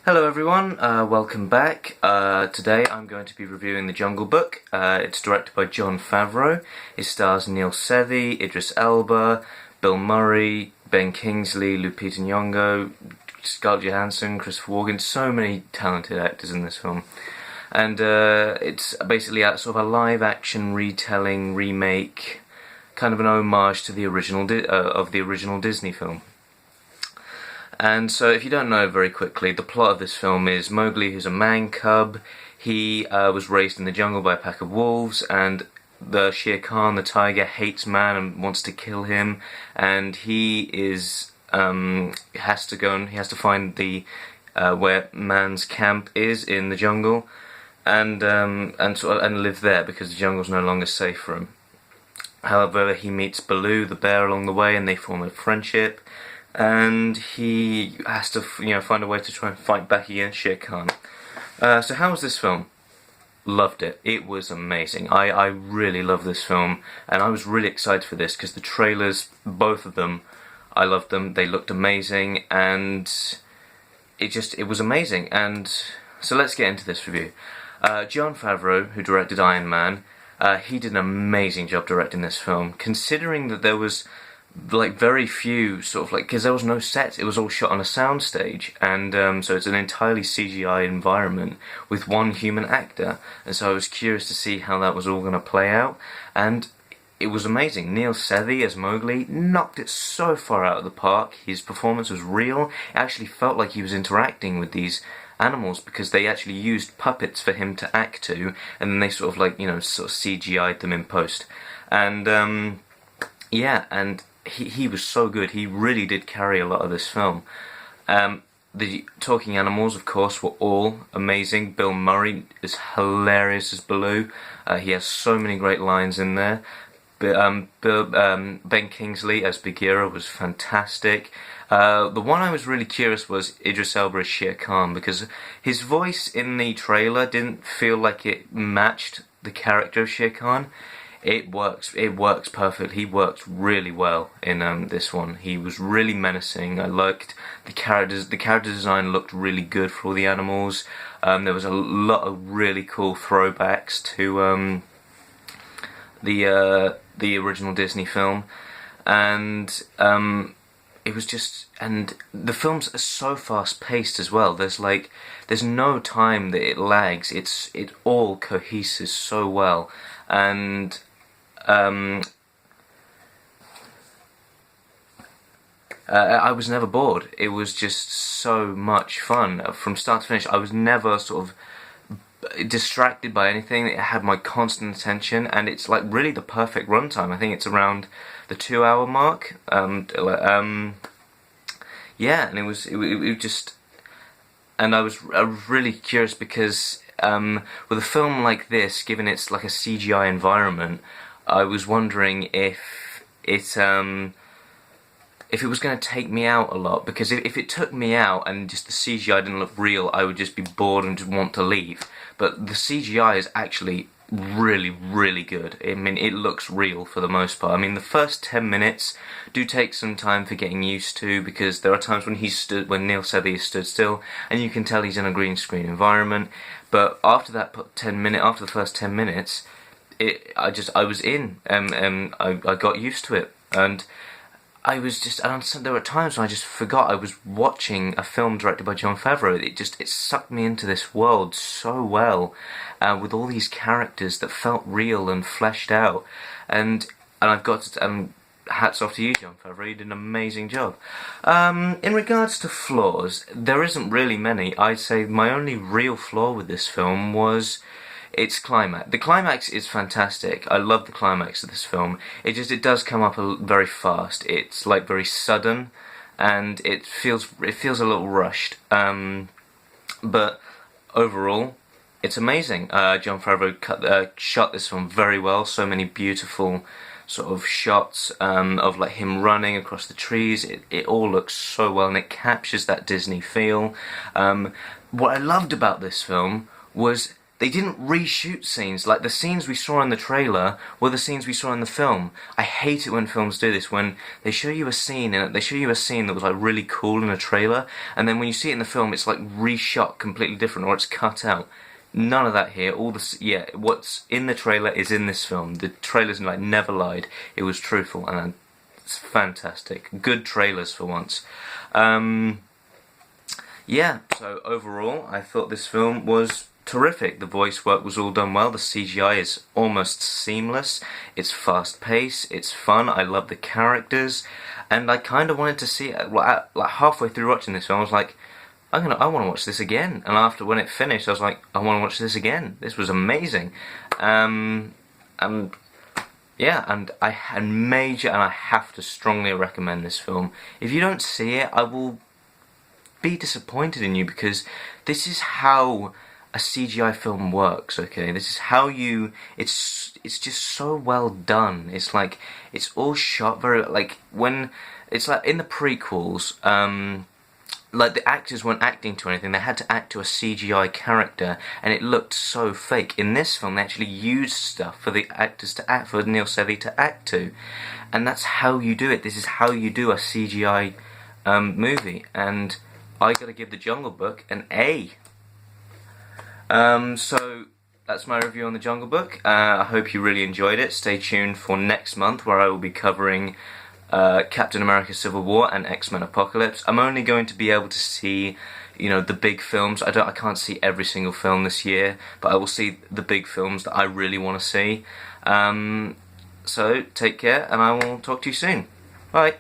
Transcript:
Hello everyone, welcome back. Today I'm going to be reviewing The Jungle Book. It's directed by Jon Favreau. It stars Neil Sethi, Idris Elba, Bill Murray, Ben Kingsley, Lupita Nyong'o, Scarlett Johansson, Christopher Walken. So many talented actors in this film. And it's basically a sort of a live-action retelling, remake, kind of an homage to the original of the original Disney film. And so, if you don't know very quickly, the plot of this film is Mowgli, who's a man cub. He was raised in the jungle by a pack of wolves, and the Shere Khan, the tiger, hates man and wants to kill him. And he has to find the where man's camp is in the jungle, and live there because the jungle's no longer safe for him. However, he meets Baloo, the bear, along the way, and they form a friendship. And he has to, find a way to try and fight back against Shere Khan. So how was this film? Loved it. It was amazing. I really love this film, and I was really excited for this because the trailers, both of them, I loved them. They looked amazing, and it was amazing. And so let's get into this review. Jon Favreau, who directed Iron Man, he did an amazing job directing this film, considering that there was very few because there was no set. It was all shot on a soundstage, and so it's an entirely CGI environment with one human actor. And so I was curious to see how that was all going to play out, and it was amazing. Neil Sethi as Mowgli knocked it so far out of the park. His performance was real. It actually felt like he was interacting with these animals because they actually used puppets for him to act to, and then they sort of CGI'd them in post. And he was so good. He really did carry a lot of this film. The talking animals, of course, were all amazing. Bill Murray is hilarious as Baloo. He has so many great lines in there. Ben Kingsley as Bagheera was fantastic. The one I was really curious was Idris Elba as Shere Khan, because his voice in the trailer didn't feel like it matched the character of Shere Khan. It works perfectly. He worked really well in this one. He was really menacing. I liked the characters. The character design looked really good for all the animals. There was a lot of really cool throwbacks to the original Disney film, and it was just, and the films are so fast paced as well. There's no time that it lags. It all coheses so well, and I was never bored. It was just so much fun from start to finish. I was never sort of distracted by anything. It had my constant attention, and it's really the perfect runtime. I think it's around the 2-hour mark. Yeah, and it was just, and I was really curious because with a film like this, given it's like a CGI environment, I was wondering if it was going to take me out a lot, because if it took me out and just the CGI didn't look real, I would just be bored and just want to leave. But the CGI is actually really, really good. I mean, it looks real for the most part. I mean, the first 10 minutes do take some time for getting used to, because there are times when Neil Sethi stood still, and you can tell he's in a green screen environment. But after that after the first 10 minutes, I was in, I got used to it, and there were times when I just forgot I was watching a film directed by Jon Favreau. It sucked me into this world so well, with all these characters that felt real and fleshed out, and I've got to, hats off to you, Jon Favreau. You did an amazing job. In regards to flaws, there isn't really many. I'd say my only real flaw with this film was its climax. The climax is fantastic. I love the climax of this film. It does come up very fast. It's very sudden, and it feels a little rushed. But overall, it's amazing. Jon Favreau shot this film very well. So many beautiful sort of shots of him running across the trees. It all looks so well, and it captures that Disney feel. What I loved about this film was they didn't reshoot scenes. Like, the scenes we saw in the trailer were the scenes we saw in the film. I hate it when films do this, when they show you a scene, and they show you a scene that was like really cool in a trailer, and then when you see it in the film, it's like reshot completely different, or it's cut out. None of that here. What's in the trailer is in this film. The trailers like never lied. It was truthful, and it's fantastic. Good trailers for once. Yeah, so overall, I thought this film was terrific. The voice work was all done well. The CGI is almost seamless. It's fast-paced. It's fun. I love the characters, and I kind of wanted to see it. Like halfway through watching this film, I was like, I want to watch this again. And after when it finished, I was like, I want to watch this again. This was amazing. And yeah, and I have to strongly recommend this film. If you don't see it, I will be disappointed in you, because this is how a CGI film works. Okay, this is how you. It's just so well done. It's like it's all shot very like when it's like in the prequels. Like the actors weren't acting to anything; they had to act to a CGI character, and it looked so fake. In this film, they actually used stuff for the actors to act, for Neil Sethi to act to, and that's how you do it. This is how you do a CGI movie, and I gotta give The Jungle Book an A. So that's my review on The Jungle Book. I hope you really enjoyed it. Stay tuned for next month, where I will be covering Captain America Civil War and X-Men Apocalypse. I'm only going to be able to see, you know, the big films. I can't see every single film this year, but I will see the big films that I really want to see. So take care, and I will talk to you soon. Bye.